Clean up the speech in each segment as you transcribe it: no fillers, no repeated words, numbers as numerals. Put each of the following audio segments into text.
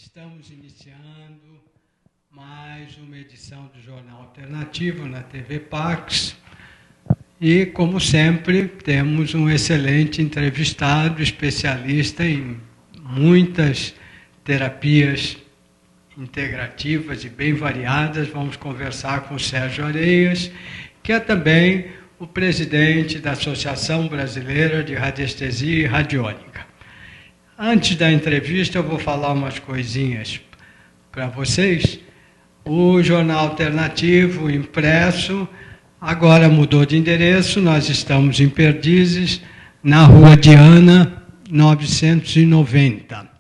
Estamos iniciando mais uma edição do Jornal Alternativo na TV Pax e, como sempre, temos um excelente entrevistado, especialista em muitas terapias integrativas e bem variadas. Vamos conversar com o Sérgio Areias, que é também o presidente da Associação Brasileira de Radiestesia e Radiônica. Antes da entrevista, eu vou falar umas coisinhas para vocês. O Jornal Alternativo impresso agora mudou de endereço. Nós estamos em Perdizes, na Rua Diana, 990,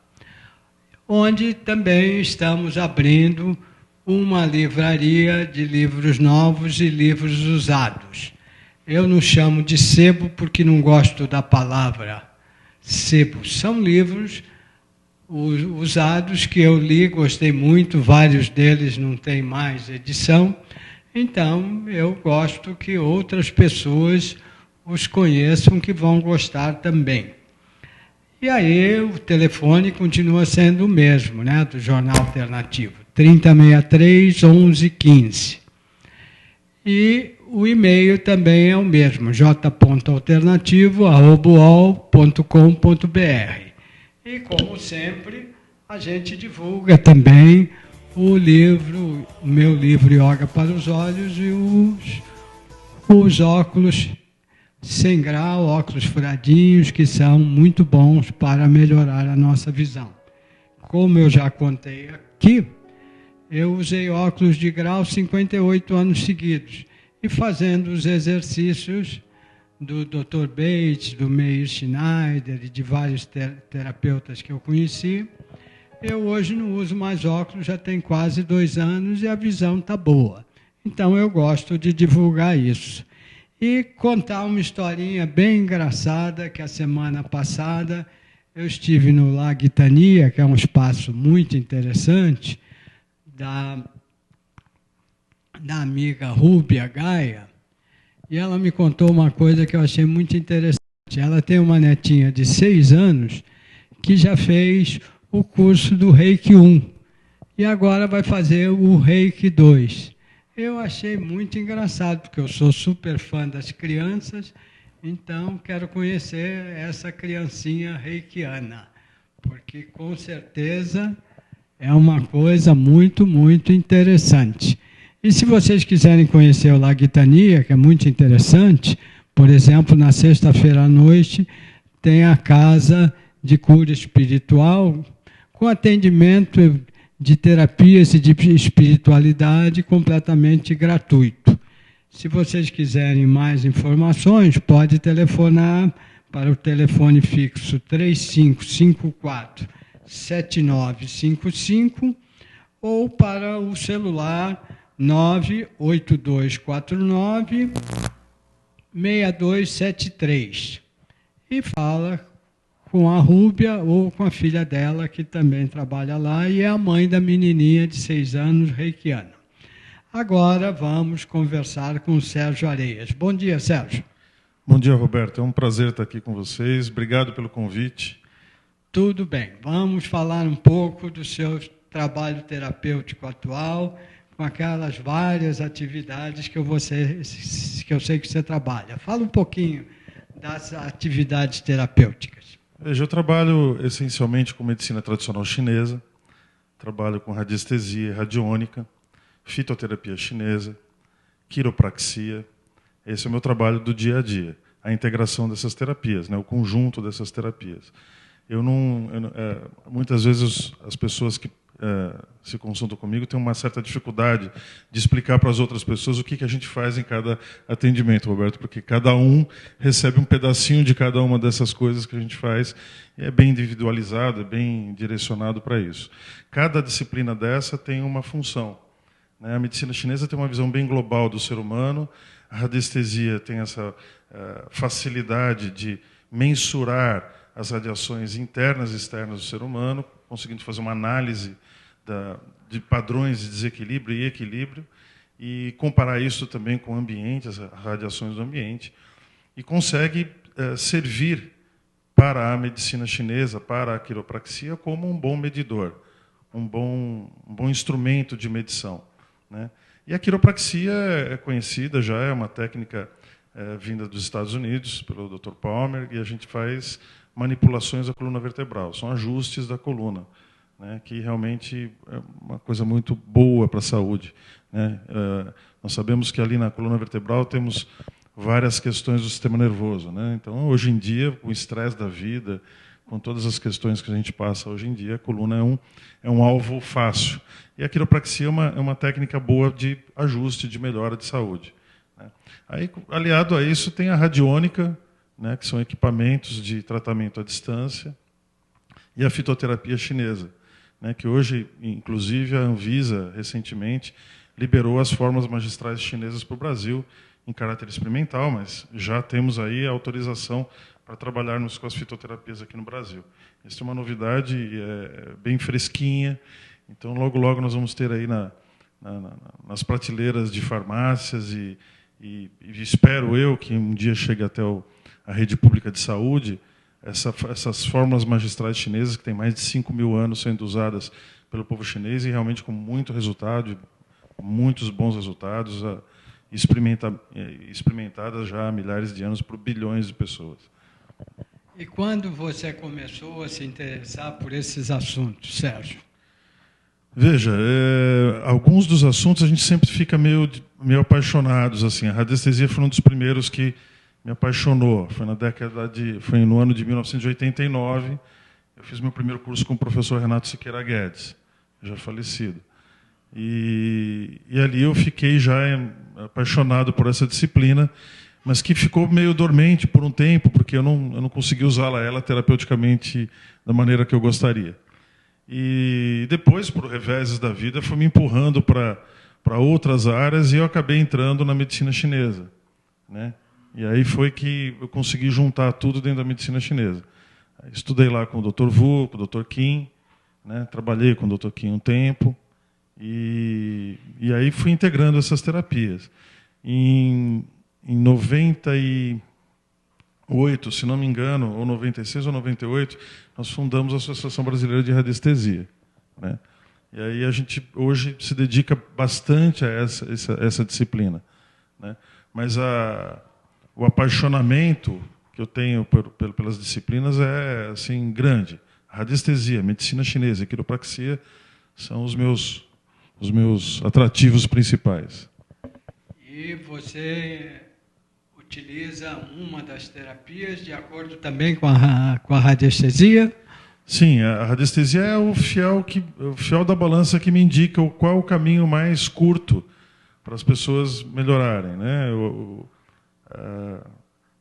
onde também estamos abrindo uma livraria de livros novos e livros usados. Eu não chamo de sebo porque não gosto da palavra sebo. São livros usados que eu li, gostei muito, vários deles não têm mais edição, então eu gosto que outras pessoas os conheçam, que vão gostar também. E aí o telefone continua sendo o mesmo, né, do Jornal Alternativo, 3063-1115. E o e-mail também é o mesmo, j.alternativo@uol.com.br. E, como sempre, a gente divulga também o livro, o meu livro Yoga para os Olhos e os óculos 100 grau, óculos furadinhos, que são muito bons para melhorar a nossa visão. Como eu já contei aqui, eu usei óculos de grau 58 anos seguidos. E fazendo os exercícios do Dr. Bates, do Meir Schneider e de vários terapeutas que eu conheci, eu hoje não uso mais óculos, já tem quase 2 anos e a visão está boa. Então eu gosto de divulgar isso. E contar uma historinha bem engraçada, que a semana passada eu estive no Lago Itania, que é um espaço muito interessante, da amiga Rúbia Gaia, e ela me contou uma coisa que eu achei muito interessante. Ela tem uma netinha de 6 anos que já fez o curso do Reiki 1 e agora vai fazer o Reiki 2. Eu achei muito engraçado, porque eu sou super fã das crianças, então quero conhecer essa criancinha reikiana, porque com certeza é uma coisa muito, muito interessante. E se vocês quiserem conhecer o Lago Itania, que é muito interessante, por exemplo, na sexta-feira à noite, tem a Casa de Cura Espiritual, com atendimento de terapias e de espiritualidade completamente gratuito. Se vocês quiserem mais informações, pode telefonar para o telefone fixo 3554-7955 ou para o celular 98249-6273 e fala com a Rúbia ou com a filha dela, que também trabalha lá, e é a mãe da menininha de 6 anos, reikiana. Agora vamos conversar com o Sérgio Areias. Bom dia, Sérgio. Bom dia, Roberto. É um prazer estar aqui com vocês. Obrigado pelo convite. Tudo bem. Vamos falar um pouco do seu trabalho terapêutico atual, com aquelas várias atividades que eu sei que você trabalha. Fala um pouquinho das atividades terapêuticas. Eu trabalho essencialmente com medicina tradicional chinesa, trabalho com radiestesia, radiônica, fitoterapia chinesa, quiropraxia. Esse é o meu trabalho do dia a dia, a integração dessas terapias, né, o conjunto dessas terapias. Muitas vezes as pessoas que se consultam comigo têm uma certa dificuldade de explicar para as outras pessoas o que a gente faz em cada atendimento, Roberto, porque cada um recebe um pedacinho de cada uma dessas coisas que a gente faz e é bem individualizado, é bem direcionado para isso. Cada disciplina dessa tem uma função, né? A medicina chinesa tem uma visão bem global do ser humano, a radiestesia tem essa facilidade de mensurar as radiações internas e externas do ser humano, conseguindo fazer uma análise de padrões de desequilíbrio e equilíbrio, e comparar isso também com o ambiente, as radiações do ambiente, e consegue servir para a medicina chinesa, para a quiropraxia, como um bom medidor. um bom instrumento de medição, né? E a quiropraxia é conhecida, já é uma técnica vinda dos Estados Unidos, pelo Dr. Palmer, e a gente faz manipulações da coluna vertebral, são ajustes da coluna, né, que realmente é uma coisa muito boa para a saúde, né? Nós sabemos que ali na coluna vertebral temos várias questões do sistema nervoso, né? Então, hoje em dia, com o estresse da vida, com todas as questões que a gente passa hoje em dia, a coluna é um alvo fácil. E a quiropraxia é uma técnica boa de ajuste, de melhora de saúde, né? Aí, aliado a isso, tem a radiônica, né, que são equipamentos de tratamento à distância, e a fitoterapia chinesa, né, que hoje, inclusive, a Anvisa, recentemente, liberou as formas magistrais chinesas para o Brasil, em caráter experimental, mas já temos aí a autorização para trabalharmos com as fitoterapias aqui no Brasil. Essa é uma novidade bem fresquinha, então logo, logo nós vamos ter aí nas prateleiras de farmácias e espero eu que um dia chegue até a rede pública de saúde, essas fórmulas magistrais chinesas, que tem mais de 5.000 anos sendo usadas pelo povo chinês e realmente com muito resultado, muitos bons resultados, experimentadas já há milhares de anos por bilhões de pessoas. E quando você começou a se interessar por esses assuntos, Sérgio? Veja, alguns dos assuntos a gente sempre fica meio apaixonados, assim. A radiestesia foi um dos primeiros que me apaixonou. Foi no ano de 1989. Eu fiz meu primeiro curso com o professor Renato Siqueira Guedes, já falecido. E ali eu fiquei já apaixonado por essa disciplina, mas que ficou meio dormente por um tempo, porque eu não consegui usá-la ela terapeuticamente da maneira que eu gostaria. E depois, por reveses da vida, foi me empurrando para outras áreas e eu acabei entrando na medicina chinesa, né? E aí foi que eu consegui juntar tudo dentro da medicina chinesa. Estudei lá com o Dr. Wu, com o Dr. Kim, né? Trabalhei com o Dr. Kim um tempo, e aí fui integrando essas terapias. Em 98, se não me engano, ou 96 ou 98, nós fundamos a Associação Brasileira de Radiestesia, né? E aí a gente hoje se dedica bastante a essa disciplina, né? Mas o apaixonamento que eu tenho pelas disciplinas é assim grande. A radiestesia, a medicina chinesa e a quiropraxia são os meus atrativos principais. E você utiliza uma das terapias de acordo também com a radiestesia? Sim, a radiestesia é o fiel da balança que me indica qual é o caminho mais curto para as pessoas melhorarem, né?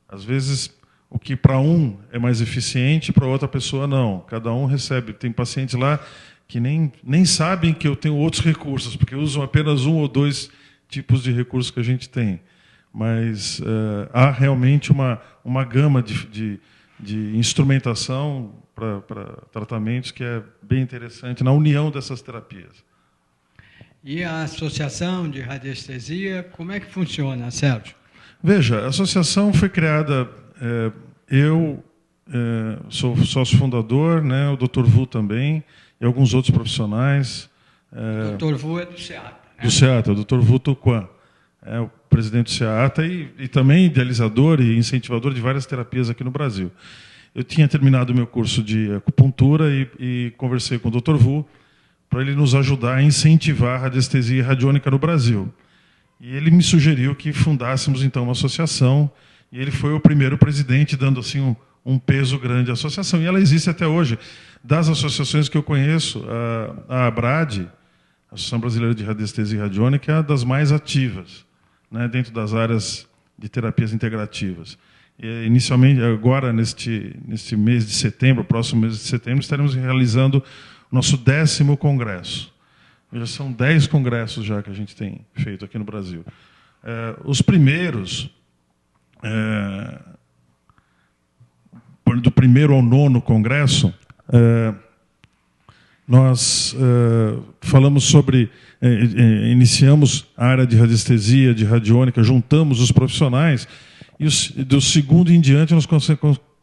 Às vezes, o que para um é mais eficiente, para outra pessoa não. Cada um recebe. Tem pacientes lá que nem sabem que eu tenho outros recursos, porque usam apenas um ou dois tipos de recursos que a gente tem. Mas há realmente uma gama de instrumentação para tratamentos que é bem interessante na união dessas terapias. E a Associação de Radiestesia, como é que funciona, Sérgio? Veja, a associação foi criada, eu sou sócio fundador, né, o Dr. Wu também, e alguns outros profissionais. O Dr. Wu é do SEATA, né? Do SEATA, o Dr. Wu Tuquan, o presidente do SEATA e também idealizador e incentivador de várias terapias aqui no Brasil. Eu tinha terminado o meu curso de acupuntura e conversei com o Dr. Wu para ele nos ajudar a incentivar a radiestesia radiônica no Brasil. E ele me sugeriu que fundássemos, então, uma associação, e ele foi o primeiro presidente, dando assim um peso grande à associação. E ela existe até hoje. Das associações que eu conheço, a ABRAD, a Associação Brasileira de Radiestesia e Radiônica, é uma das mais ativas, né, dentro das áreas de terapias integrativas. E, inicialmente, agora, neste mês de setembro, próximo mês de setembro, estaremos realizando o nosso 10º congresso. Já são 10 congressos já que a gente tem feito aqui no Brasil. Os primeiros, do 1º ao 9º congresso, nós falamos sobre, iniciamos a área de radiestesia, de radiônica, juntamos os profissionais, e do 2º em diante nós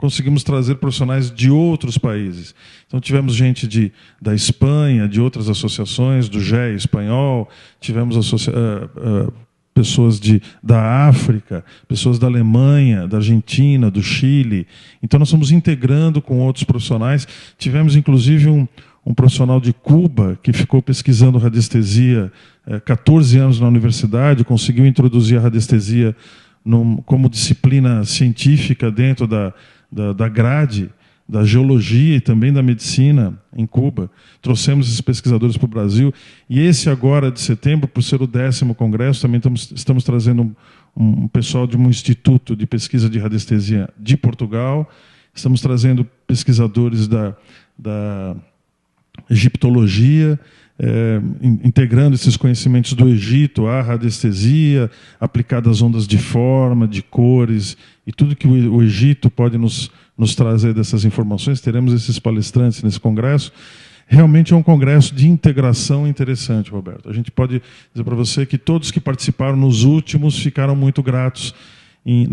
conseguimos trazer profissionais de outros países. Então, tivemos gente da Espanha, de outras associações, do GE espanhol, tivemos pessoas da África, pessoas da Alemanha, da Argentina, do Chile. Então, nós estamos integrando com outros profissionais. Tivemos, inclusive, um profissional de Cuba que ficou pesquisando radiestesia 14 anos na universidade, conseguiu introduzir a radiestesia como disciplina científica dentro da grade da geologia e também da medicina em Cuba. Trouxemos esses pesquisadores para o Brasil. E esse agora, de setembro, por ser o 10º congresso, também estamos trazendo um pessoal de um instituto de pesquisa de radiestesia de Portugal. Estamos trazendo pesquisadores da egiptologia, integrando esses conhecimentos do Egito à radiestesia, aplicada às ondas de forma, de cores, e tudo que o Egito pode nos trazer dessas informações. Teremos esses palestrantes nesse congresso. Realmente é um congresso de integração interessante, Roberto. A gente pode dizer para você que todos que participaram nos últimos ficaram muito gratos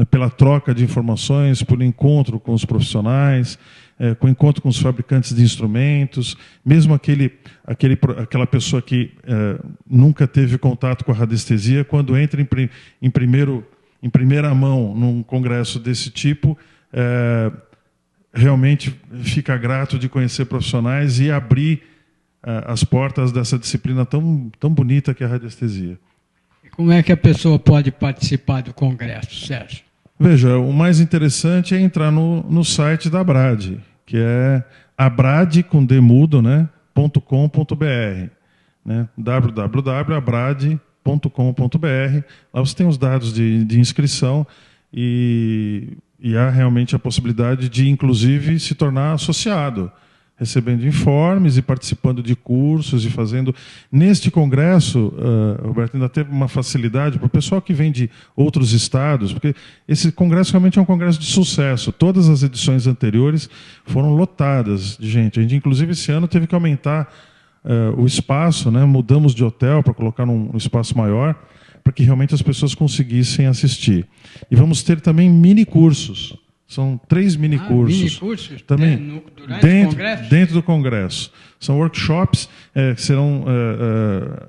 pela troca de informações, por encontro com os profissionais, com encontro com os fabricantes de instrumentos, mesmo aquela pessoa que nunca teve contato com a radiestesia, quando entra em primeira mão num congresso desse tipo, realmente fica grato de conhecer profissionais e abrir as portas dessa disciplina tão bonita que é a radiestesia. E como é que a pessoa pode participar do congresso, Sérgio? Veja, o mais interessante é entrar no site da Abrad, que é abrad.com.br, né? www.abrad.com.br. Lá você tem os dados de inscrição e há realmente a possibilidade de, inclusive, se tornar associado, recebendo informes e participando de cursos e fazendo... Neste congresso, Roberto, ainda teve uma facilidade para o pessoal que vem de outros estados, porque esse congresso realmente é um congresso de sucesso. Todas as edições anteriores foram lotadas de gente. A gente, inclusive, esse ano teve que aumentar o espaço, né? Mudamos de hotel para colocar num espaço maior, para que realmente as pessoas conseguissem assistir. E vamos ter também mini-cursos. São 3 mini-cursos. Mini-cursos? Também Durante o congresso? Dentro do congresso. São workshops, que serão...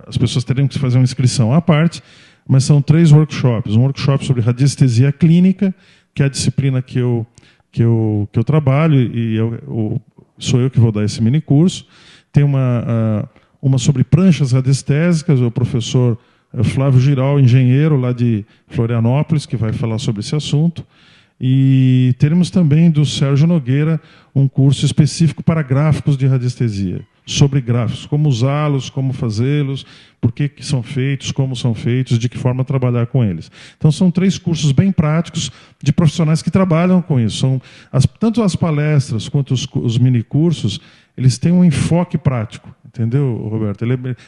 as pessoas terão que fazer uma inscrição à parte, mas são 3 workshops. Um workshop sobre radiestesia clínica, que é a disciplina que eu trabalho, e sou eu que vou dar esse mini-curso. Tem uma sobre pranchas radiestésicas, o professor Flávio Giral, engenheiro lá de Florianópolis, que vai falar sobre esse assunto. E teremos também do Sérgio Nogueira um curso específico para gráficos de radiestesia, sobre gráficos, como usá-los, como fazê-los, por que são feitos, como são feitos, de que forma trabalhar com eles. Então são 3 cursos bem práticos de profissionais que trabalham com isso. Tanto as palestras quanto os minicursos, eles têm um enfoque prático. Entendeu, Roberto?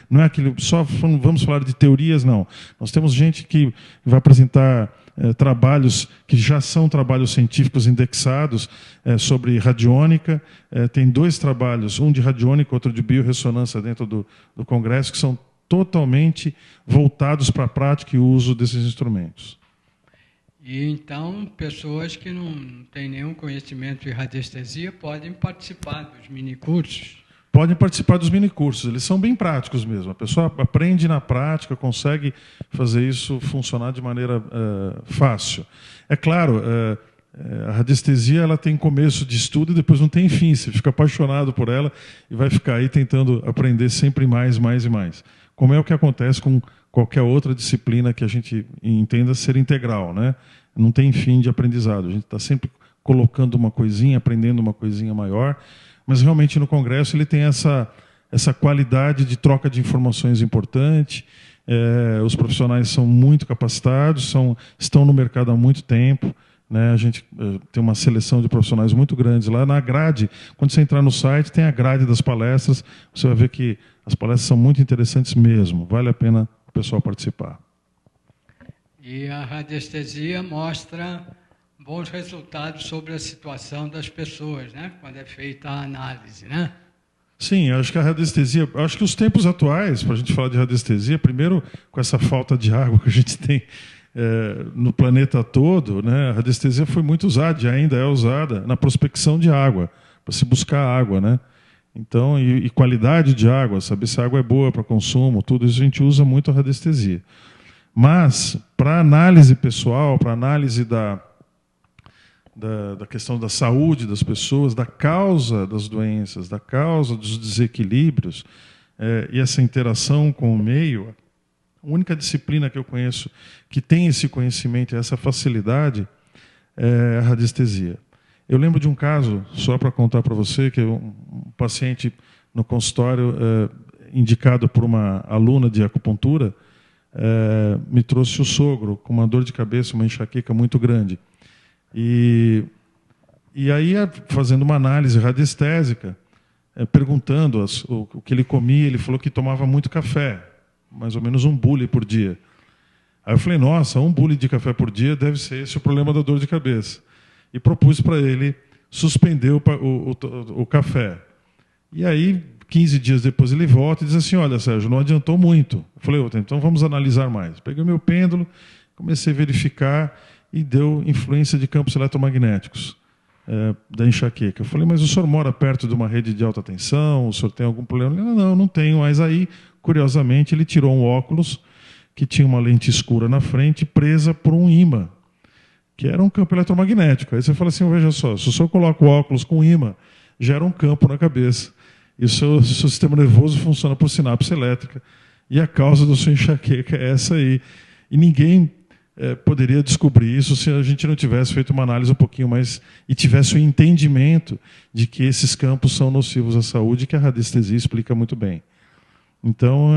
Não é aquele só vamos falar de teorias, não. Nós temos gente que vai apresentar trabalhos que já são trabalhos científicos indexados sobre radiônica. Tem 2 trabalhos, um de radiônica, outro de biorressonância dentro do Congresso, que são totalmente voltados para a prática e uso desses instrumentos. E então, pessoas que não têm nenhum conhecimento de radiestesia podem participar dos minicursos? Podem participar dos minicursos, eles são bem práticos mesmo. A pessoa aprende na prática, consegue fazer isso funcionar de maneira fácil. É claro, a radiestesia ela tem começo de estudo e depois não tem fim. Você fica apaixonado por ela e vai ficar aí tentando aprender sempre mais e mais. Como é o que acontece com qualquer outra disciplina que a gente entenda ser integral, né? Não tem fim de aprendizado. A gente está sempre colocando uma coisinha, aprendendo uma coisinha maior. Mas realmente no Congresso ele tem essa qualidade de troca de informações importante. Os profissionais são muito capacitados, estão no mercado há muito tempo, né? A gente tem uma seleção de profissionais muito grande lá na grade. Quando você entrar no site, tem a grade das palestras. Você vai ver que as palestras são muito interessantes mesmo. Vale a pena o pessoal participar. E a radiestesia mostra bons resultados sobre a situação das pessoas, né? Quando é feita a análise, né? Sim, acho que a radiestesia, acho que os tempos atuais, para a gente falar de radiestesia, primeiro com essa falta de água que a gente tem no planeta todo, né, a radiestesia foi muito usada, e ainda é usada, na prospecção de água, para se buscar água, né? Então, e qualidade de água, saber se a água é boa para consumo, tudo isso a gente usa muito a radiestesia. Mas, para análise pessoal, para análise da questão da saúde das pessoas, da causa das doenças, da causa dos desequilíbrios, e essa interação com o meio, a única disciplina que eu conheço que tem esse conhecimento e essa facilidade é a radiestesia. Eu lembro de um caso, só para contar para você, que um paciente no consultório, indicado por uma aluna de acupuntura, me trouxe o sogro com uma dor de cabeça, uma enxaqueca muito grande. E aí, fazendo uma análise radiestésica, perguntando o que ele comia, ele falou que tomava muito café, mais ou menos 1 bule por dia. Aí eu falei, nossa, 1 bule de café por dia deve ser esse o problema da dor de cabeça. E propus para ele suspender o café. E aí, 15 dias depois, ele volta e diz assim, olha, Sérgio, não adiantou muito. Eu falei, então vamos analisar mais. Peguei o meu pêndulo, comecei a verificar e deu influência de campos eletromagnéticos da enxaqueca. Eu falei, mas o senhor mora perto de uma rede de alta tensão? O senhor tem algum problema? Ele, não tenho. Mas aí, curiosamente, ele tirou um óculos que tinha uma lente escura na frente, presa por um ímã, que era um campo eletromagnético. Aí você fala assim, veja só, se o senhor coloca o óculos com ímã, gera um campo na cabeça. E o seu sistema nervoso funciona por sinapse elétrica. E a causa da sua enxaqueca é essa aí. E ninguém poderia descobrir isso se a gente não tivesse feito uma análise um pouquinho mais e tivesse o entendimento de que esses campos são nocivos à saúde, que a radiestesia explica muito bem. Então,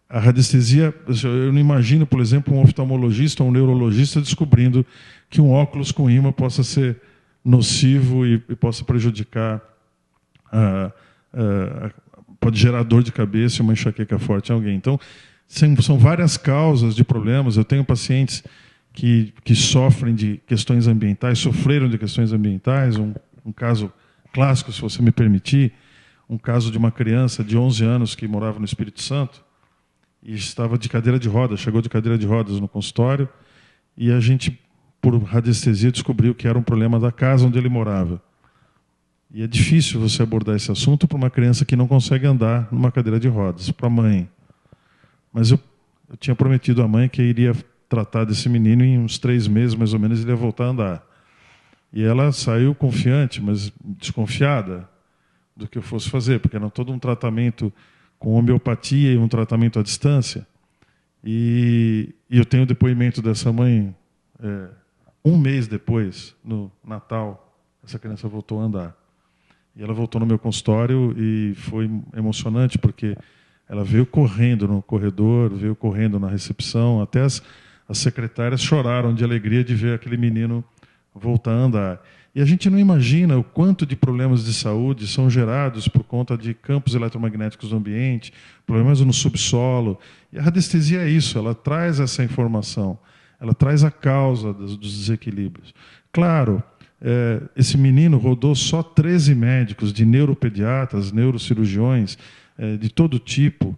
a radiestesia, eu não imagino, por exemplo, um oftalmologista ou um neurologista descobrindo que um óculos com ímã possa ser nocivo e possa prejudicar, pode gerar dor de cabeça e uma enxaqueca forte em alguém. Então, são várias causas de problemas. Eu tenho pacientes que sofrem de questões ambientais, sofreram de questões ambientais. Um caso clássico, se você me permitir, um caso de uma criança de 11 anos que morava no Espírito Santo e estava de cadeira de rodas, chegou de cadeira de rodas no consultório, e a gente, por radiestesia, descobriu que era um problema da casa onde ele morava. E é difícil você abordar esse assunto para uma criança que não consegue andar numa cadeira de rodas, para a mãe. Mas eu tinha prometido à mãe que iria tratar desse menino e em uns 3 meses, mais ou menos, ele ia voltar a andar. E ela saiu confiante, mas desconfiada do que eu fosse fazer, porque era todo um tratamento com homeopatia e um tratamento à distância. E eu tenho o depoimento dessa mãe, 1 mês depois, no Natal, essa criança voltou a andar. E ela voltou no meu consultório e foi emocionante, porque ela veio correndo no corredor, veio correndo na recepção, até as secretárias choraram de alegria de ver aquele menino voltar a andar. E a gente não imagina o quanto de problemas de saúde são gerados por conta de campos eletromagnéticos do ambiente, problemas no subsolo. E a radiestesia é isso, ela traz essa informação, ela traz a causa dos desequilíbrios. Claro, esse menino rodou só 13 médicos, de neuropediatras, neurocirurgiões, de todo tipo,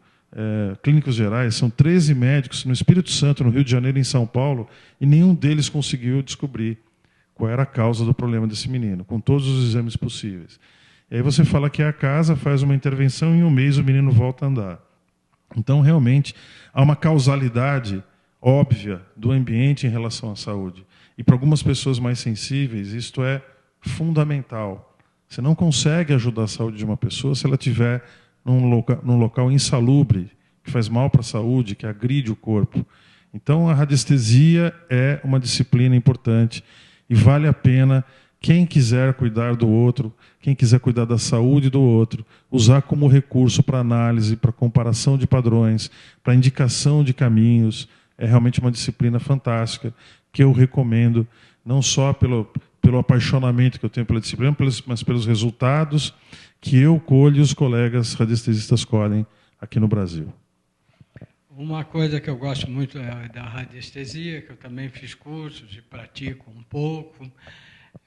clínicos gerais, são 13 médicos no Espírito Santo, no Rio de Janeiro e em São Paulo, e nenhum deles conseguiu descobrir qual era a causa do problema desse menino, com todos os exames possíveis. E aí você fala que a casa faz uma intervenção e em 1 mês o menino volta a andar. Então, realmente, há uma causalidade óbvia do ambiente em relação à saúde. E para algumas pessoas mais sensíveis, isto é fundamental. Você não consegue ajudar a saúde de uma pessoa se ela estiver num local insalubre, que faz mal para a saúde, que agride o corpo. Então, a radiestesia é uma disciplina importante e vale a pena, quem quiser cuidar do outro, quem quiser cuidar da saúde do outro, usar como recurso para análise, para comparação de padrões, para indicação de caminhos. É realmente uma disciplina fantástica que eu recomendo, não só pelo apaixonamento que eu tenho pela disciplina, mas pelos resultados que eu colho e os colegas radiestesistas colhem aqui no Brasil. Uma coisa que eu gosto muito da radiestesia, que eu também fiz cursos e pratico um pouco,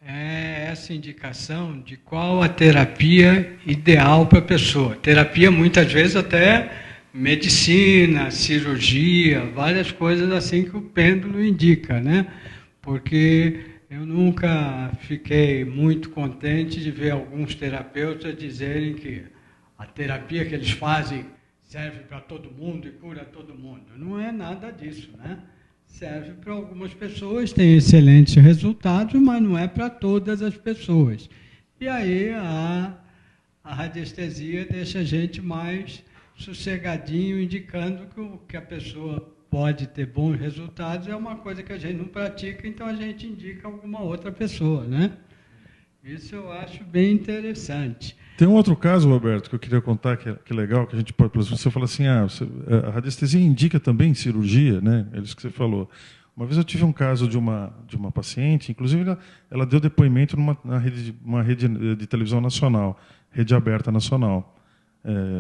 é essa indicação de qual a terapia ideal para a pessoa. Terapia, muitas vezes, até medicina, cirurgia, várias coisas assim que o pêndulo indica, né? Porque eu nunca fiquei muito contente de ver alguns terapeutas dizerem que a terapia que eles fazem serve para todo mundo e cura todo mundo. Não é nada disso, né? Serve para algumas pessoas, tem excelentes resultados, mas não é para todas as pessoas. E aí a radiestesia deixa a gente mais sossegadinho, indicando que o que a pessoa pode ter bons resultados é uma coisa que a gente não pratica, então a gente indica alguma outra pessoa, né? Isso eu acho bem interessante. Tem um outro caso, Roberto, que eu queria contar, que é legal, que a gente pode... Você fala assim, a radiestesia indica também cirurgia, né? É isso que você falou. Uma vez eu tive um caso de uma paciente, inclusive ela deu depoimento numa rede de televisão nacional, rede aberta nacional,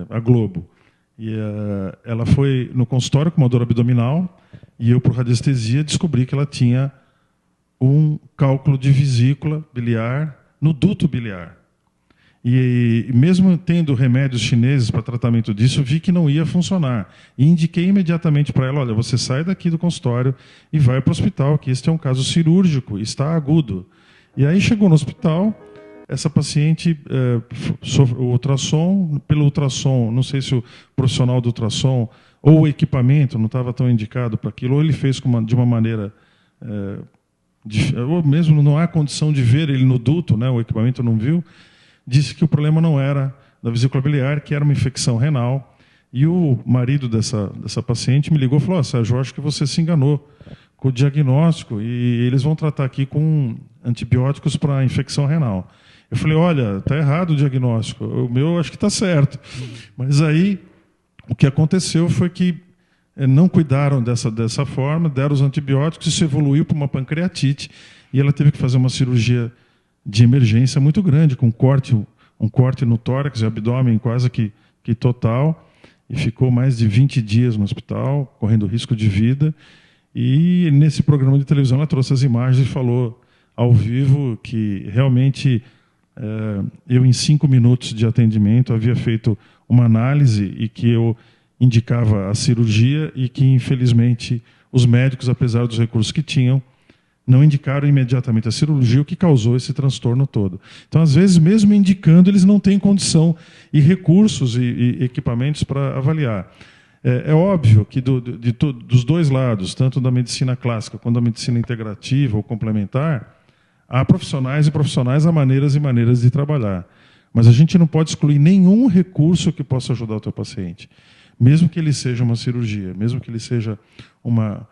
a Globo. E ela foi no consultório com uma dor abdominal e eu, por radiestesia, descobri que ela tinha um cálculo de vesícula biliar no duto biliar. E mesmo tendo remédios chineses para tratamento disso, vi que não ia funcionar. E indiquei imediatamente para ela, olha, você sai daqui do consultório e vai para o hospital, que este é um caso cirúrgico, está agudo. E aí chegou no hospital, essa paciente, o ultrassom, pelo ultrassom, não sei se o profissional do ultrassom ou o equipamento não estava tão indicado para aquilo, ou ele fez de uma maneira... ou mesmo não há condição de ver ele no duto, né, o equipamento não viu, disse que o problema não era da vesícula biliar, que era uma infecção renal. E o marido dessa paciente me ligou e falou, Sérgio, eu acho que você se enganou com o diagnóstico e eles vão tratar aqui com antibióticos para infecção renal. Eu falei, olha, está errado o diagnóstico, o meu acho que está certo. Mas aí o que aconteceu foi que não cuidaram dessa forma, deram os antibióticos, isso evoluiu para uma pancreatite e ela teve que fazer uma cirurgia de emergência muito grande, com um corte no tórax e abdômen quase que total, e ficou mais de 20 dias no hospital, correndo risco de vida. E nesse programa de televisão ela trouxe as imagens e falou ao vivo que realmente eu, em 5 minutos de atendimento, havia feito uma análise e que eu indicava a cirurgia e que, infelizmente, os médicos, apesar dos recursos que tinham, não indicaram imediatamente a cirurgia, o que causou esse transtorno todo. Então, às vezes, mesmo indicando, eles não têm condição e recursos e equipamentos para avaliar. É óbvio que dos dois lados, tanto da medicina clássica quanto da medicina integrativa ou complementar, há profissionais e profissionais, há maneiras e maneiras de trabalhar. Mas a gente não pode excluir nenhum recurso que possa ajudar o teu paciente. Mesmo que ele seja uma cirurgia, mesmo que ele seja uma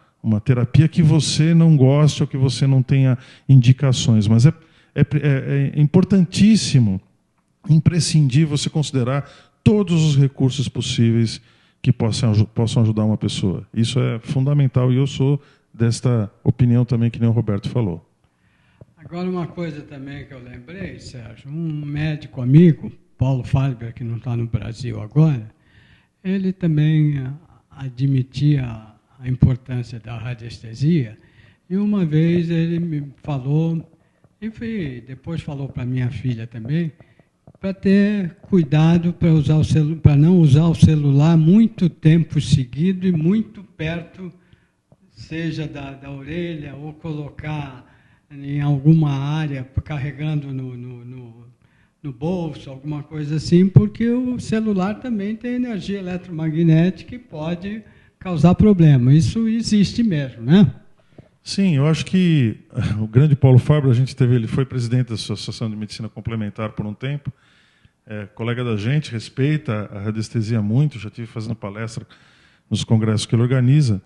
terapia que você não goste ou que você não tenha indicações. Mas é importantíssimo, imprescindível você considerar todos os recursos possíveis que possam ajudar uma pessoa. Isso é fundamental e eu sou desta opinião também, que nem o Roberto falou. Agora, uma coisa também que eu lembrei, Sérgio, um médico amigo, Paulo Farber, que não está no Brasil agora, ele também admitia a importância da radiestesia, e uma vez ele me falou, e depois falou para minha filha também, para ter cuidado para não usar o celular muito tempo seguido e muito perto, seja da orelha, ou colocar em alguma área, carregando no bolso, alguma coisa assim, porque o celular também tem energia eletromagnética e pode causar problema. Isso existe mesmo, né? Sim, eu acho que o grande Paulo Farber, ele foi presidente da Associação de Medicina Complementar por um tempo, colega da gente, respeita a radiestesia muito, já estive fazendo palestra nos congressos que ele organiza,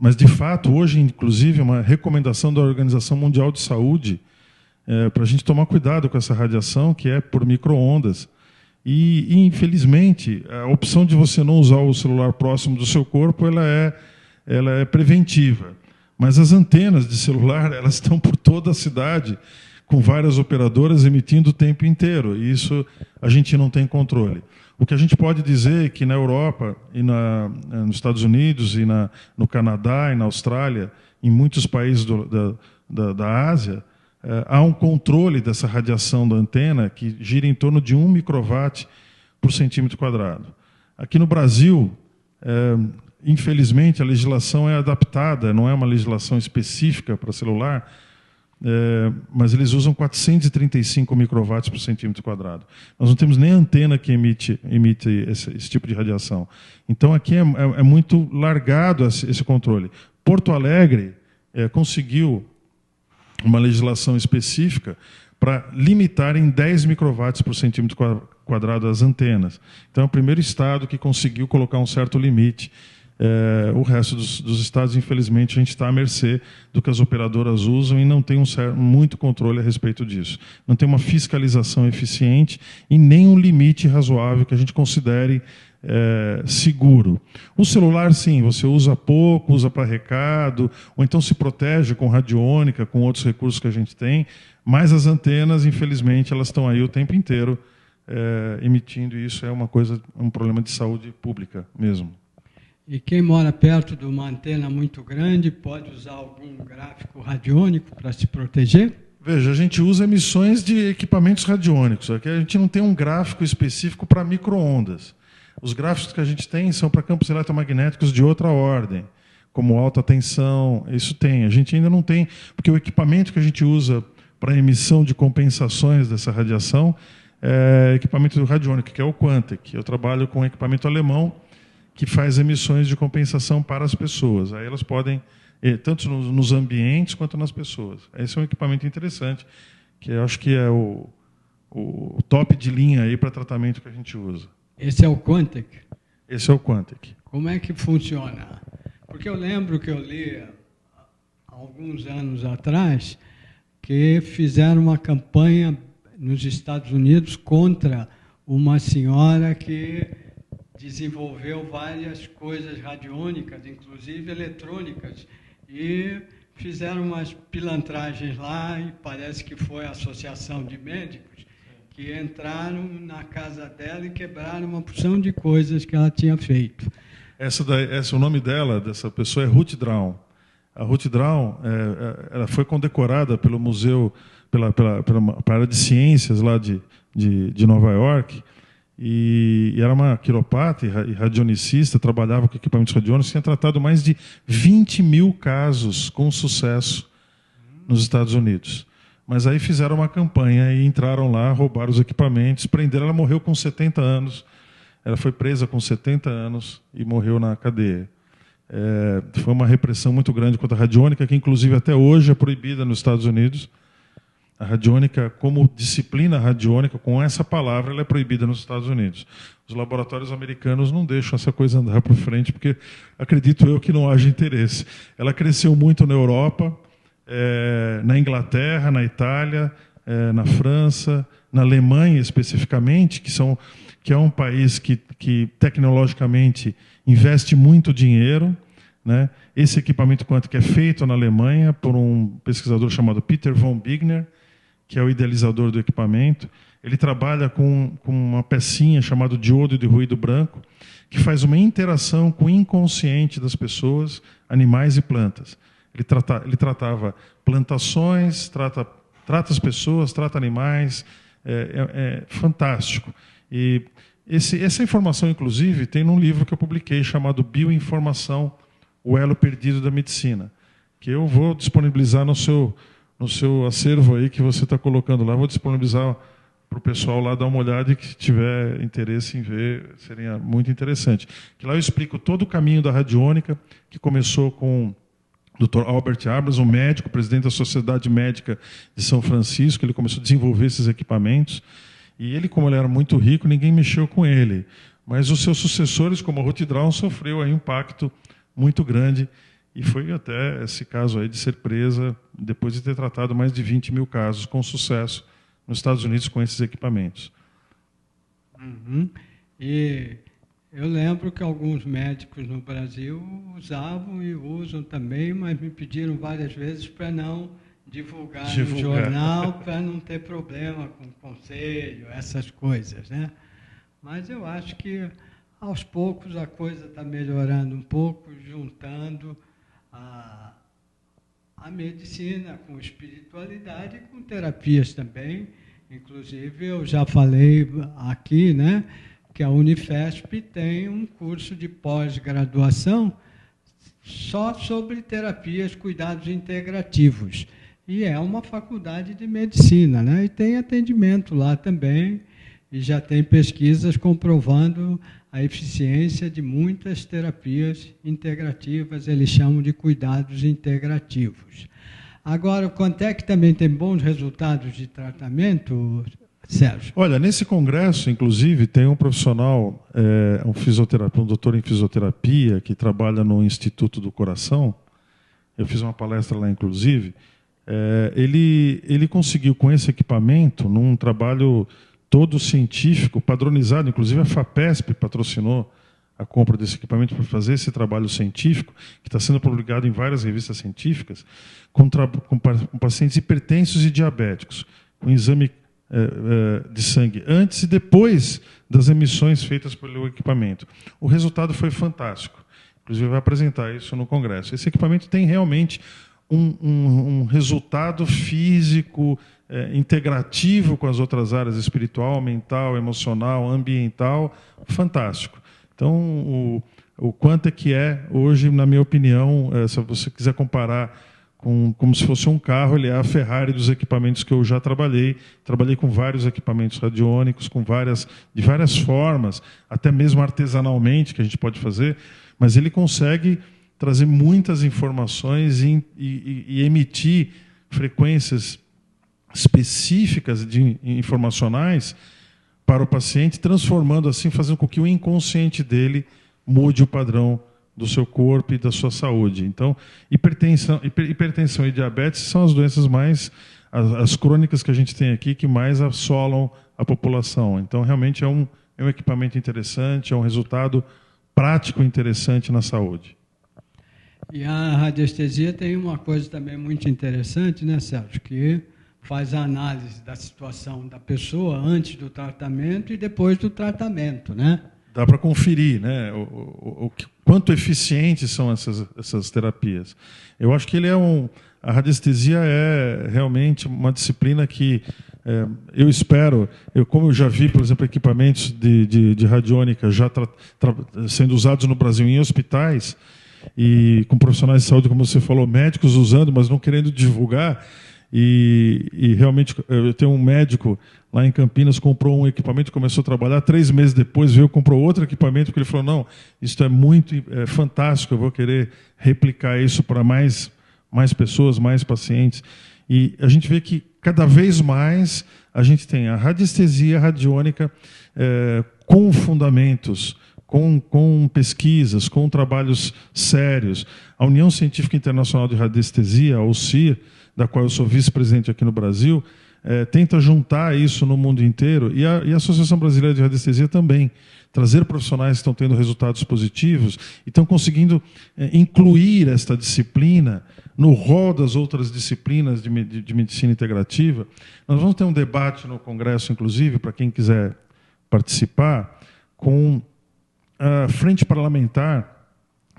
mas, de fato, hoje, inclusive, é uma recomendação da Organização Mundial de Saúde para a gente tomar cuidado com essa radiação, que é por micro-ondas. E, infelizmente, a opção de você não usar o celular próximo do seu corpo, ela é preventiva. Mas as antenas de celular, elas estão por toda a cidade, com várias operadoras emitindo o tempo inteiro. E isso a gente não tem controle. O que a gente pode dizer é que na Europa, e nos Estados Unidos, e no Canadá, e na Austrália, em muitos países da Ásia, há um controle dessa radiação da antena que gira em torno de 1 microwatt por centímetro quadrado. Aqui no Brasil, Infelizmente, a legislação é adaptada, não é uma legislação específica para celular, mas eles usam 435 microwatts por centímetro quadrado. Nós não temos nem antena que emite esse tipo de radiação. Então, aqui é muito largado esse controle. Porto Alegre conseguiu uma legislação específica para limitar em 10 microwatts por centímetro quadrado as antenas. Então, é o primeiro estado que conseguiu colocar um certo limite. O resto dos estados, infelizmente, a gente está à mercê do que as operadoras usam e não tem muito controle a respeito disso. Não tem uma fiscalização eficiente e nem um limite razoável que a gente considere seguro. O celular, sim, você usa pouco, usa para recado, ou então se protege com radiônica, com outros recursos que a gente tem, mas as antenas, infelizmente, elas estão aí o tempo inteiro emitindo, e isso é um problema de saúde pública mesmo. E quem mora perto de uma antena muito grande pode usar algum gráfico radiônico para se proteger? Veja, a gente usa emissões de equipamentos radiônicos. Aqui a gente não tem um gráfico específico para micro-ondas. Os gráficos que a gente tem são para campos eletromagnéticos de outra ordem, como alta tensão, isso tem. A gente ainda não tem, porque o equipamento que a gente usa para emissão de compensações dessa radiação é equipamento radiônico, que é o Quantec. Eu trabalho com um equipamento alemão que faz emissões de compensação para as pessoas. Aí elas podem, tanto nos ambientes quanto nas pessoas. Esse é um equipamento interessante, que eu acho que é o top de linha aí para tratamento que a gente usa. Esse é o Quantec? Esse é o Quantec. Como é que funciona? Porque eu lembro que eu li, há alguns anos atrás, que fizeram uma campanha nos Estados Unidos contra uma senhora que desenvolveu várias coisas radiônicas, inclusive eletrônicas, e fizeram umas pilantragens lá, e parece que foi a Associação de Médicos que entraram na casa dela e quebraram uma porção de coisas que ela tinha feito. O nome dela, dessa pessoa, é Ruth Drown. A Ruth Drown ela foi condecorada pelo museu, pela área de ciências lá de Nova York, e era uma quiropata e radionicista, trabalhava com equipamentos radiônicos, tinha tratado mais de 20 mil casos com sucesso nos Estados Unidos. Mas aí fizeram uma campanha e entraram lá, roubaram os equipamentos, prenderam. Ela morreu com 70 anos. Ela foi presa com 70 anos e morreu na cadeia. Foi uma repressão muito grande contra a radiônica, que inclusive até hoje é proibida nos Estados Unidos. A radiônica, como disciplina radiônica, com essa palavra, ela é proibida nos Estados Unidos. Os laboratórios americanos não deixam essa coisa andar para frente, porque acredito eu que não haja interesse. Ela cresceu muito na Europa, na Inglaterra, na Itália, na França, na Alemanha especificamente, que é um país que tecnologicamente investe muito dinheiro, né? Esse equipamento quântico é feito na Alemanha por um pesquisador chamado Peter von Bigner, que é o idealizador do equipamento. Ele trabalha com uma pecinha chamada diodo de ruído branco, que faz uma interação com o inconsciente das pessoas, animais e plantas. Ele tratava plantações, trata as pessoas, trata animais, é fantástico. E essa informação, inclusive, tem num livro que eu publiquei chamado Bioinformação, o elo perdido da medicina, que eu vou disponibilizar no seu acervo aí que você está colocando lá. Vou disponibilizar para o pessoal lá dar uma olhada, e que tiver interesse em ver, seria muito interessante. Que lá eu explico todo o caminho da radiônica, que começou com o Dr. Albert Abrams, um médico, presidente da Sociedade Médica de São Francisco. Ele começou a desenvolver esses equipamentos. E ele, como ele era muito rico, ninguém mexeu com ele. Mas os seus sucessores, como a Ruth Drown, sofreu aí um impacto muito grande. E foi até esse caso aí de ser presa, depois de ter tratado mais de 20 mil casos com sucesso nos Estados Unidos com esses equipamentos. Uhum. E eu lembro que alguns médicos no Brasil usavam e usam também, mas me pediram várias vezes para não divulgar no jornal, para não ter problema com o conselho, essas coisas, né? Mas eu acho que, aos poucos, a coisa está melhorando um pouco, juntando a medicina com espiritualidade e com terapias também. Inclusive, eu já falei aqui, né, que a Unifesp tem um curso de pós-graduação só sobre terapias, cuidados integrativos. E é uma faculdade de medicina, né? E tem atendimento lá também, e já tem pesquisas comprovando a eficiência de muitas terapias integrativas, eles chamam de cuidados integrativos. Agora, o Contec também tem bons resultados de tratamento, Sérgio? Olha, nesse congresso, inclusive, tem um profissional, um fisioterapeuta, um doutor em fisioterapia, que trabalha no Instituto do Coração. Eu fiz uma palestra lá, inclusive. Ele conseguiu, com esse equipamento, num trabalho todo científico, padronizado, inclusive a FAPESP patrocinou a compra desse equipamento para fazer esse trabalho científico, que está sendo publicado em várias revistas científicas, com pacientes hipertensos e diabéticos, com exame de sangue antes e depois das emissões feitas pelo equipamento. O resultado foi fantástico. Inclusive, vai apresentar isso no Congresso. Esse equipamento tem realmente um resultado físico integrativo com as outras áreas, espiritual, mental, emocional, ambiental, fantástico. Então, o quanto é que hoje, na minha opinião, se você quiser comparar como se fosse um carro, ele é a Ferrari dos equipamentos que eu já trabalhei. Trabalhei com vários equipamentos radiônicos, de várias formas, até mesmo artesanalmente, que a gente pode fazer, mas ele consegue trazer muitas informações e emitir frequências específicas informacionais para o paciente, transformando assim, fazendo com que o inconsciente dele mude o padrão do seu corpo e da sua saúde. Então, hipertensão e diabetes são as doenças as crônicas que a gente tem aqui, que mais assolam a população. Então, realmente é um equipamento interessante, é um resultado prático interessante na saúde. E a radiestesia tem uma coisa também muito interessante, né, Sérgio, que faz a análise da situação da pessoa antes do tratamento e depois do tratamento, né? Dá para conferir, né, o quanto eficientes são essas terapias. Eu acho que a radiestesia é realmente uma disciplina que eu espero, como eu já vi, por exemplo, equipamentos de radiônica já sendo usados no Brasil em hospitais, e com profissionais de saúde, como você falou, médicos usando, mas não querendo divulgar. E realmente, eu tenho um médico lá em Campinas, comprou um equipamento, começou a trabalhar, 3 meses depois comprou outro equipamento, porque ele falou, não, isso é fantástico, eu vou querer replicar isso para mais pessoas, mais pacientes. E a gente vê que cada vez mais a gente tem a radiestesia radiônica com fundamentos, com pesquisas, com trabalhos sérios. A União Científica Internacional de Radiestesia, a UCIR, da qual eu sou vice-presidente aqui no Brasil, tenta juntar isso no mundo inteiro, e a Associação Brasileira de Radiestesia também, trazer profissionais que estão tendo resultados positivos e estão conseguindo incluir esta disciplina no rol das outras disciplinas de medicina integrativa. Nós vamos ter um debate no Congresso, inclusive, para quem quiser participar, com a Frente Parlamentar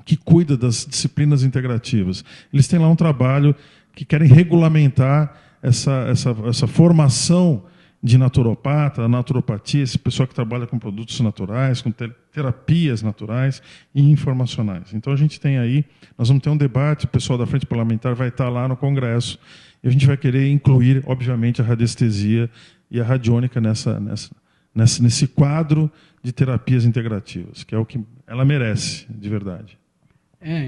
que cuida das disciplinas integrativas. Eles têm lá um trabalho que querem regulamentar essa formação de naturopata, a naturopatia, esse pessoal que trabalha com produtos naturais, com terapias naturais e informacionais. Então, a gente tem aí, nós vamos ter um debate, o pessoal da Frente Parlamentar vai estar lá no Congresso, e a gente vai querer incluir, obviamente, a radiestesia e a radiônica nesse quadro de terapias integrativas, que é o que ela merece, de verdade.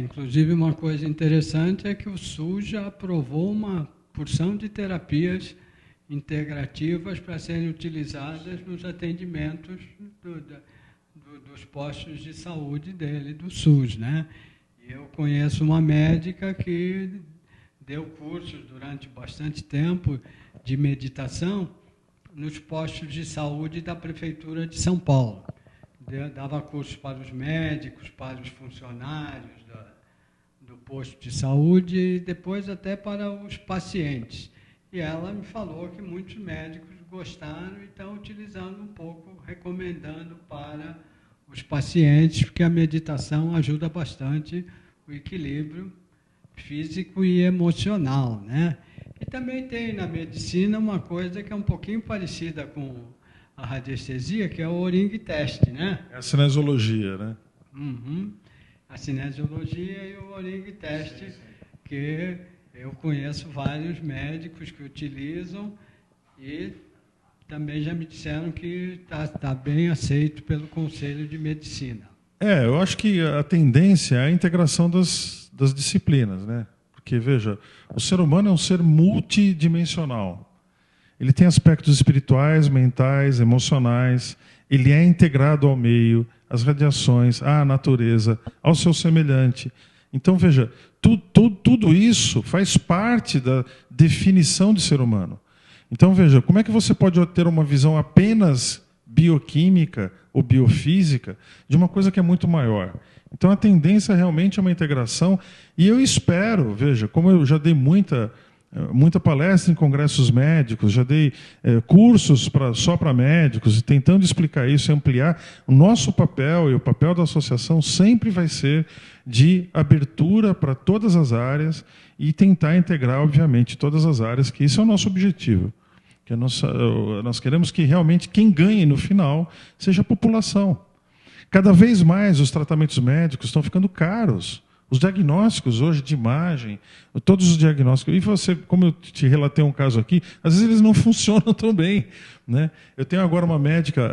Inclusive, uma coisa interessante é que o SUS já aprovou uma porção de terapias integrativas para serem utilizadas nos atendimentos dos postos de saúde do SUS, né? E eu conheço uma médica que deu cursos durante bastante tempo de meditação nos postos de saúde da Prefeitura de São Paulo. Dava cursos para os médicos, para os funcionários do posto de saúde e depois até para os pacientes. E ela me falou que muitos médicos gostaram e estão utilizando um pouco, recomendando para os pacientes, porque a meditação ajuda bastante o equilíbrio físico e emocional, né? E também tem na medicina uma coisa que é um pouquinho parecida com a radiestesia, que é o O-Ring Test, né? É a cinesiologia, né? Uhum. A cinesiologia e o O-Ring Test, que eu conheço vários médicos que utilizam e também já me disseram que está bem aceito pelo Conselho de Medicina. Eu acho que a tendência é a integração das disciplinas, né? Porque, veja, o ser humano é um ser multidimensional. Ele tem aspectos espirituais, mentais, emocionais, ele é integrado ao meio, às radiações, à natureza, ao seu semelhante. Então, veja, tudo isso faz parte da definição de ser humano. Então, veja, como é que você pode ter uma visão apenas bioquímica ou biofísica de uma coisa que é muito maior? Então, a tendência realmente é uma integração, e eu espero, veja, como eu já dei muita palestra em congressos médicos, já dei cursos só para médicos, e tentando explicar isso e ampliar, o nosso papel e o papel da associação sempre vai ser de abertura para todas as áreas e tentar integrar, obviamente, todas as áreas, que isso é o nosso objetivo. Que nós queremos que realmente quem ganhe no final seja a população. Cada vez mais os tratamentos médicos estão ficando caros. Os diagnósticos hoje de imagem, todos os diagnósticos, e você, como eu te relatei um caso aqui, às vezes eles não funcionam tão bem, né? Eu tenho agora uma médica,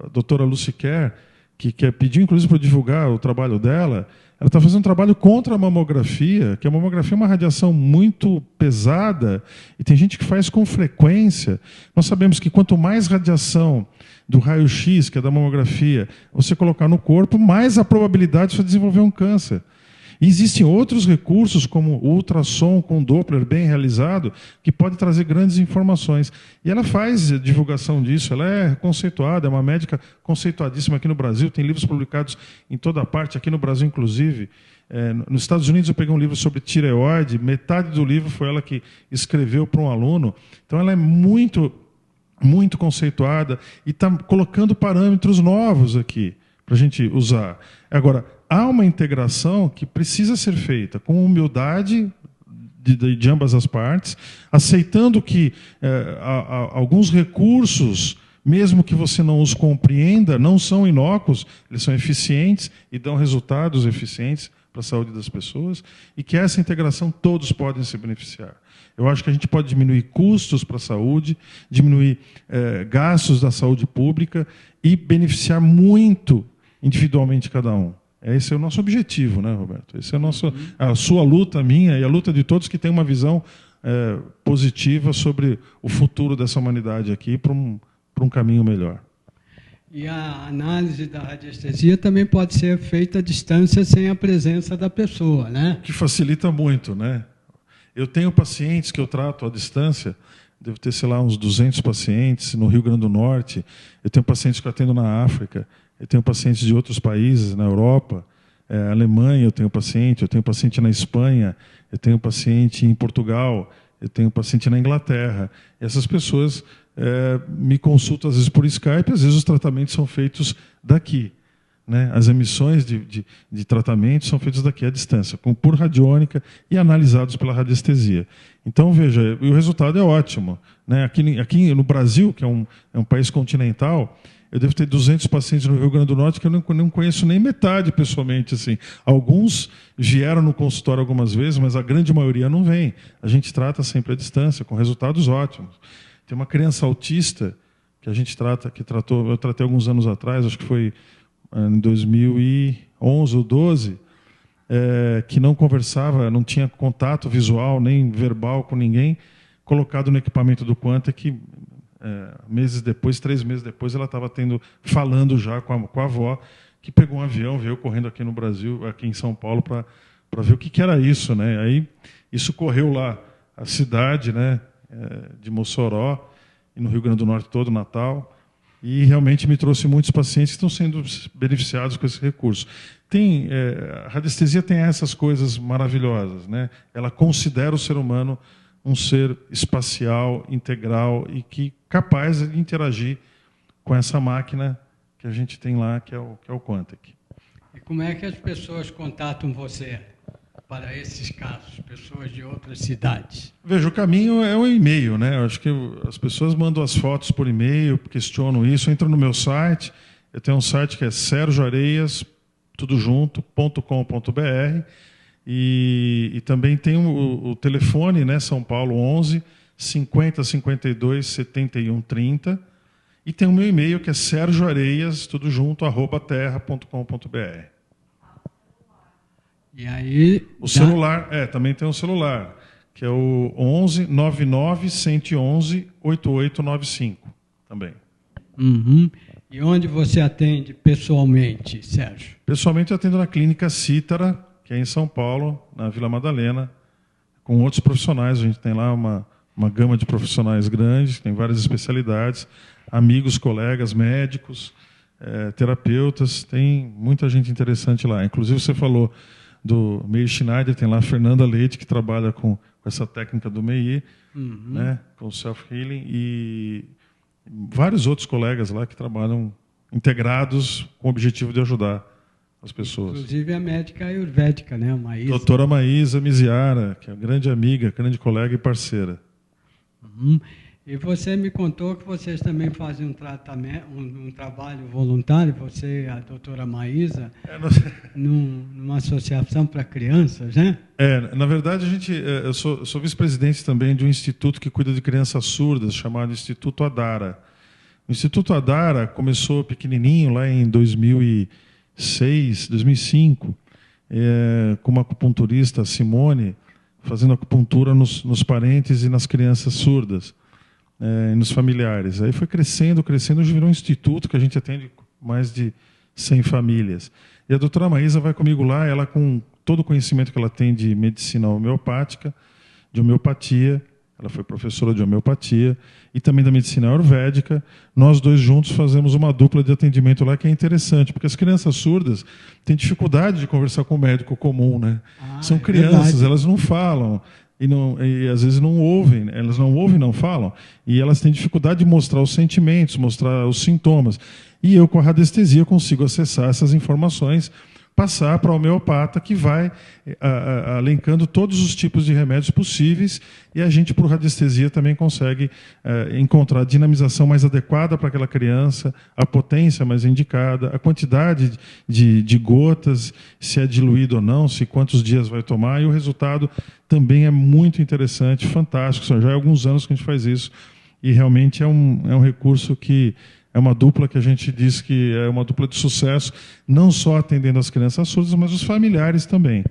a doutora Lucy Kerr, que pediu inclusive para divulgar o trabalho dela. Ela está fazendo um trabalho contra a mamografia, que a mamografia é uma radiação muito pesada, e tem gente que faz com frequência. Nós sabemos que quanto mais radiação do raio-x, que é da mamografia, você colocar no corpo, mais a probabilidade de você desenvolver um câncer. E existem outros recursos, como o ultrassom com Doppler bem realizado, que pode trazer grandes informações. E ela faz divulgação disso, ela é conceituada, é uma médica conceituadíssima aqui no Brasil, tem livros publicados em toda parte, aqui no Brasil, inclusive. Nos Estados Unidos eu peguei um livro sobre tireoide, metade do livro foi ela que escreveu para um aluno. Então ela é muito conceituada e está colocando parâmetros novos aqui para a gente usar. Agora, há uma integração que precisa ser feita com humildade de ambas as partes, aceitando que alguns recursos, mesmo que você não os compreenda, não são inócuos, eles são eficientes e dão resultados eficientes para a saúde das pessoas, e que essa integração todos podem se beneficiar. Eu acho que a gente pode diminuir custos para a saúde, diminuir gastos da saúde pública e beneficiar muito individualmente cada um. Esse é o nosso objetivo, né, Roberto? Esse é a sua luta, a minha, e a luta de todos que têm uma visão positiva sobre o futuro dessa humanidade aqui para um caminho melhor. E a análise da radiestesia também pode ser feita à distância sem a presença da pessoa, né? Que facilita muito, né? Eu tenho pacientes que eu trato à distância, devo ter, sei lá, uns 200 pacientes no Rio Grande do Norte, eu tenho pacientes que eu atendo na África, eu tenho pacientes de outros países, na Europa, Alemanha eu tenho paciente na Espanha, eu tenho paciente em Portugal, eu tenho paciente na Inglaterra. E essas pessoas me consultam às vezes por Skype, às vezes os tratamentos são feitos daqui, né? As emissões de tratamento são feitas daqui à distância, por radiônica e analisados pela radiestesia. Então, veja, o resultado é ótimo, né? Aqui no Brasil, que é um país continental, eu devo ter 200 pacientes no Rio Grande do Norte que eu não conheço nem metade pessoalmente. Assim. Alguns vieram no consultório algumas vezes, mas a grande maioria não vem. A gente trata sempre à distância, com resultados ótimos. Tem uma criança autista que a gente eu tratei alguns anos atrás, acho que foi em 2011 ou 2012, que não conversava, não tinha contato visual nem verbal com ninguém, colocado no equipamento do Quantec. Meses depois, 3 meses depois, ela estava falando já com a avó, que pegou um avião, veio correndo aqui no Brasil, aqui em São Paulo, para ver o que era isso, né? Aí isso correu lá a cidade, né, de Mossoró, e no Rio Grande do Norte todo, Natal, e realmente me trouxe muitos pacientes que estão sendo beneficiados com esse recurso. A radiestesia tem essas coisas maravilhosas, né? Ela considera o ser humano um ser espacial, integral e capaz de interagir com essa máquina que a gente tem lá, que é o Quantec. E como é que as pessoas contatam você? para esses casos, pessoas de outras cidades? Veja, o caminho é o e-mail, né? Eu acho que as pessoas mandam as fotos por e-mail, questionam isso, entram no meu site. Eu tenho um site que é sergioareias.com.br e também tem o telefone, né? São Paulo 11 50 52 71 30. E tem o meu e-mail que é sergioareias@terra.com.br. E aí O celular, também tem um celular, que é o 11 99 111 8895 também. Uhum. E onde você atende pessoalmente, Sérgio? Pessoalmente eu atendo na Clínica Cítara, que é em São Paulo, na Vila Madalena, com outros profissionais. A gente tem lá uma gama de profissionais grandes, tem várias especialidades, amigos, colegas, médicos, terapeutas, tem muita gente interessante lá. Inclusive você falou do Meir Schneider, tem lá a Fernanda Leite, que trabalha com essa técnica do Meir, né, com o self-healing, e vários outros colegas lá que trabalham integrados com o objetivo de ajudar as pessoas. Inclusive a médica ayurvédica, né, a Maísa. Doutora Maísa Miziara, que é grande amiga, grande colega e parceira. E você me contou que vocês também fazem um tratamento, um trabalho voluntário, você e a doutora Maísa, numa associação para crianças, né? Na verdade, eu sou vice-presidente também de um instituto que cuida de crianças surdas, chamado Instituto Adara. O Instituto Adara começou pequenininho, lá em 2006, 2005, com uma acupunturista, Simone, fazendo acupuntura nos parentes e nas crianças surdas. E nos familiares. Aí foi crescendo, virou um instituto que a gente atende mais de 100 famílias. E a doutora Maísa vai comigo lá, ela com todo o conhecimento que ela tem de medicina homeopática, de homeopatia, ela foi professora de homeopatia, e também da medicina ayurvédica. Nós dois juntos fazemos uma dupla de atendimento lá que é interessante, porque as crianças surdas têm dificuldade de conversar com o médico comum, né? São crianças, verdade. Elas não falam. E às vezes não ouvem, elas não ouvem, não falam, e elas têm dificuldade de mostrar os sentimentos, mostrar os sintomas. E eu, com a radiestesia, consigo acessar essas informações, passar para o homeopata, que vai alencando todos os tipos de remédios possíveis, e a gente, por radiestesia, também consegue encontrar a dinamização mais adequada para aquela criança, a potência mais indicada, a quantidade de gotas, se é diluído ou não, se quantos dias vai tomar, e o resultado também é muito interessante, fantástico. Já há alguns anos que a gente faz isso, e realmente é um recurso que é uma dupla que a gente diz que é uma dupla de sucesso, não só atendendo as crianças surdas, mas os familiares também,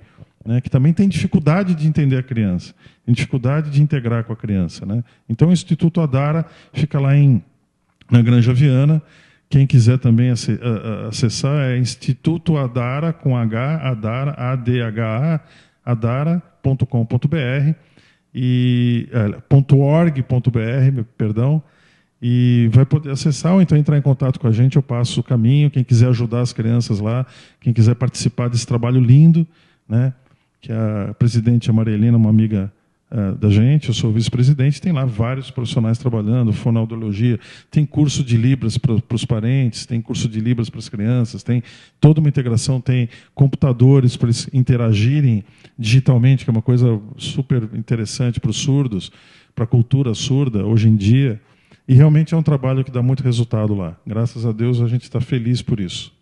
né, que também têm dificuldade de entender a criança, tem dificuldade de integrar com a criança, né? Então o Instituto Adara fica lá na Granja Viana. Quem quiser também acessar é Instituto Adara, com H, Adara, ADHA, adara.com.br e .org.br, perdão. E vai poder acessar ou então entrar em contato com a gente, eu passo o caminho. Quem quiser ajudar as crianças lá, quem quiser participar desse trabalho lindo, né, que a presidente, a Maria Helena, uma amiga da gente, eu sou vice-presidente, tem lá vários profissionais trabalhando, fonoaudiologia, tem curso de Libras para os parentes, tem curso de Libras para as crianças, tem toda uma integração, tem computadores para eles interagirem digitalmente, que é uma coisa super interessante para os surdos, para a cultura surda, hoje em dia. E realmente é um trabalho que dá muito resultado lá. Graças a Deus, a gente está feliz por isso.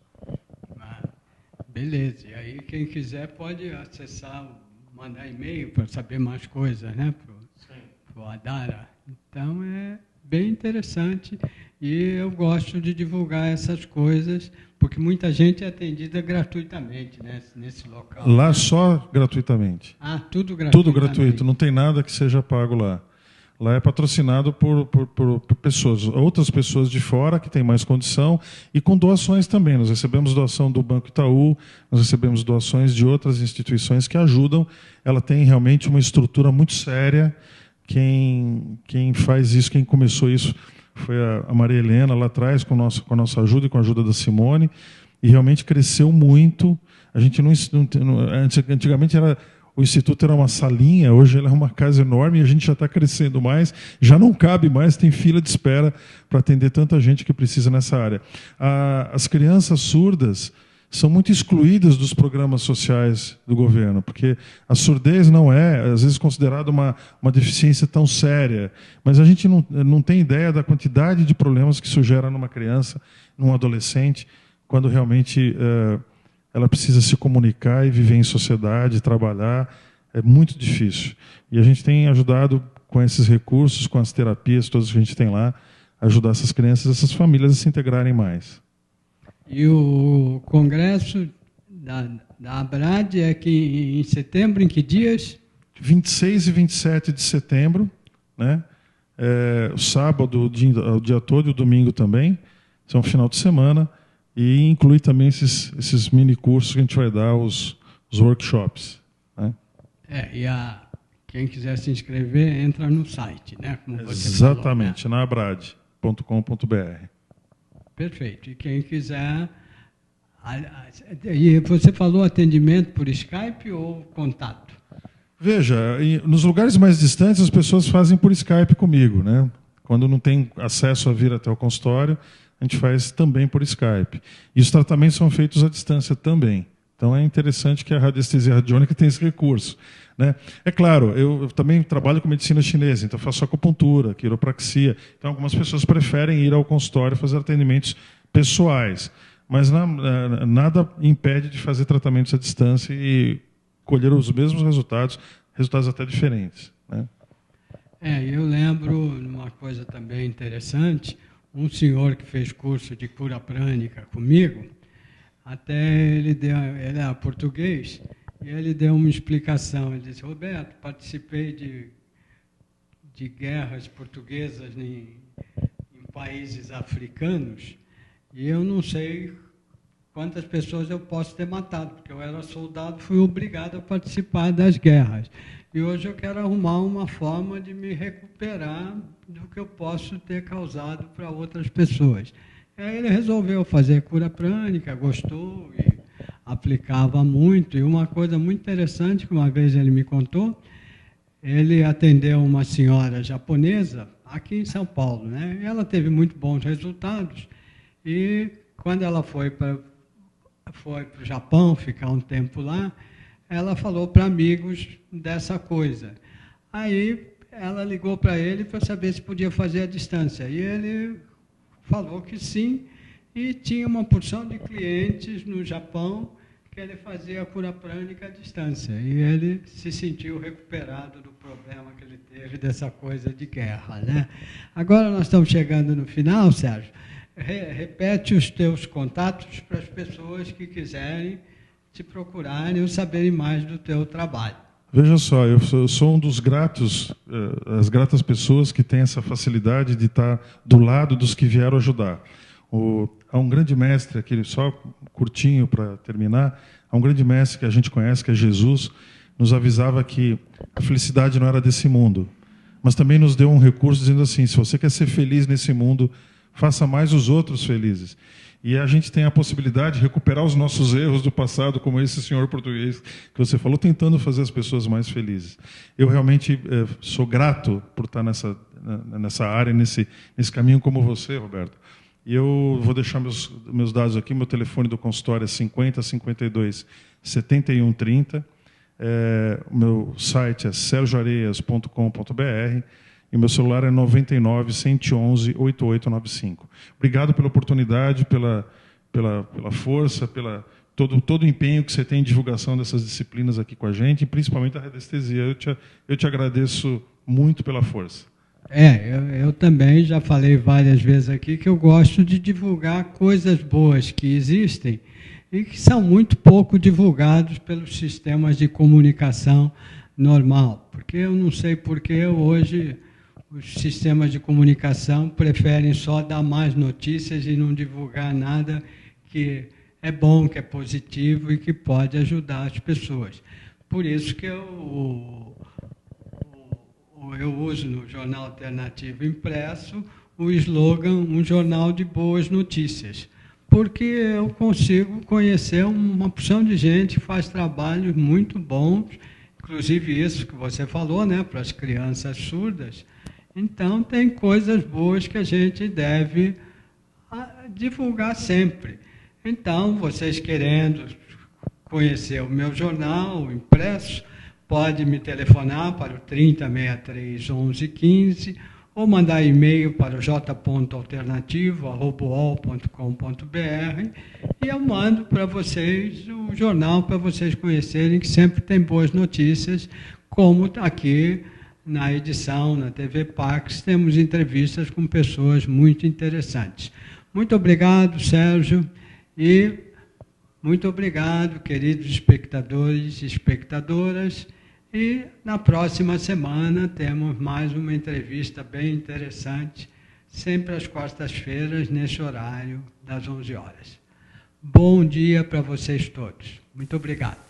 Beleza. E aí, quem quiser pode acessar, mandar e-mail para saber mais coisas, né? Para o Adara. Então, é bem interessante. E eu gosto de divulgar essas coisas, porque muita gente é atendida gratuitamente, né, nesse local. Lá só gratuitamente. Tudo gratuito. Tudo gratuito. Não tem nada que seja pago lá. Lá é patrocinado por outras pessoas de fora que têm mais condição e com doações também. Nós recebemos doação do Banco Itaú, nós recebemos doações de outras instituições que ajudam. Ela tem realmente uma estrutura muito séria. Quem faz isso, quem começou isso foi a Maria Helena lá atrás, com a nossa ajuda e com a ajuda da Simone, e realmente cresceu muito. A gente antigamente o Instituto era uma salinha, hoje ela é uma casa enorme e a gente já está crescendo mais, já não cabe mais, tem fila de espera para atender tanta gente que precisa nessa área. As crianças surdas são muito excluídas dos programas sociais do governo, porque a surdez não é, às vezes, considerada uma deficiência tão séria, mas a gente não tem ideia da quantidade de problemas que isso gera numa criança, num adolescente, quando realmente ela precisa se comunicar e viver em sociedade, trabalhar. É muito difícil. E a gente tem ajudado com esses recursos, com as terapias todas que a gente tem lá, ajudar essas crianças, essas famílias a se integrarem mais. E o congresso da ABRAD é aqui em setembro, em que dias? 26 e 27 de setembro, né? O sábado, o dia todo, e o domingo também, são final de semana, e inclui também esses mini cursos que a gente vai dar, os workshops. Né? Quem quiser se inscrever, entra no site, né? Como você Exatamente, falou, né? na abrad.com.br. Perfeito. E quem quiser... E você falou atendimento por Skype ou contato? Veja, nos lugares mais distantes as pessoas fazem por Skype comigo, né? Quando não tem acesso a vir até o consultório, a gente faz também por Skype. E os tratamentos são feitos à distância também. Então é interessante que a radiestesia radiônica tem esse recurso. Né? É claro, eu também trabalho com medicina chinesa, então eu faço acupuntura, quiropraxia. Então algumas pessoas preferem ir ao consultório fazer atendimentos pessoais. Mas nada impede de fazer tratamentos à distância e colher os mesmos resultados até diferentes. Né? Eu lembro uma coisa também interessante, um senhor que fez curso de cura prânica comigo, até ele é português, e ele deu uma explicação. Ele disse: Roberto, participei de guerras portuguesas em países africanos, e eu não sei quantas pessoas eu posso ter matado, porque eu era soldado, fui obrigado a participar das guerras. E hoje eu quero arrumar uma forma de me recuperar do que eu posso ter causado para outras pessoas. E aí ele resolveu fazer cura prânica, gostou e aplicava muito. E uma coisa muito interessante que uma vez ele me contou, ele atendeu uma senhora japonesa aqui em São Paulo, né? Ela teve muito bons resultados e quando ela foi para o Japão ficar um tempo lá, ela falou para amigos dessa coisa. Aí ela ligou para ele para saber se podia fazer à distância. E ele falou que sim, e tinha uma porção de clientes no Japão que ele fazia a cura prânica à distância. E ele se sentiu recuperado do problema que ele teve dessa coisa de guerra. Né? Agora nós estamos chegando no final, Sérgio. Repete os teus contatos para as pessoas que quiserem te procurarem ou saberem mais do teu trabalho. Veja só, eu sou um dos gratos, as gratas pessoas que têm essa facilidade de estar do lado dos que vieram ajudar. Há um grande mestre, aquele só curtinho para terminar, há um grande mestre que a gente conhece, que é Jesus, nos avisava que a felicidade não era desse mundo, mas também nos deu um recurso dizendo assim: se você quer ser feliz nesse mundo, faça mais os outros felizes. E a gente tem a possibilidade de recuperar os nossos erros do passado, como esse senhor português que você falou, tentando fazer as pessoas mais felizes. Eu realmente sou grato por estar nessa área, nesse caminho como você, Roberto. E eu vou deixar meus dados aqui. Meu telefone do consultório é 50 52 71 30. O meu site é sergioareias.com.br. E meu celular é 99 111 8895. Obrigado pela oportunidade, pela força, todo o empenho que você tem em divulgação dessas disciplinas aqui com a gente, e principalmente a radiestesia. Eu te agradeço muito pela força. Eu também já falei várias vezes aqui que eu gosto de divulgar coisas boas que existem e que são muito pouco divulgados pelos sistemas de comunicação normal. Porque eu não sei por que hoje os sistemas de comunicação preferem só dar mais notícias e não divulgar nada que é bom, que é positivo e que pode ajudar as pessoas. Por isso que eu uso no Jornal Alternativo Impresso o slogan "Um jornal de boas notícias", porque eu consigo conhecer uma porção de gente que faz trabalhos muito bons, inclusive isso que você falou, né, para as crianças surdas. Então, tem coisas boas que a gente deve divulgar sempre. Então, vocês querendo conhecer o meu jornal impresso, pode me telefonar para o 3063 1115 ou mandar e-mail para o j.alternativo@uol.com.br e eu mando para vocês o jornal para vocês conhecerem, que sempre tem boas notícias, como aqui na edição, na TV Pax, temos entrevistas com pessoas muito interessantes. Muito obrigado, Sérgio, e muito obrigado, queridos espectadores e espectadoras. E na próxima semana temos mais uma entrevista bem interessante, sempre às quartas-feiras, nesse horário das 11 horas. Bom dia para vocês todos. Muito obrigado.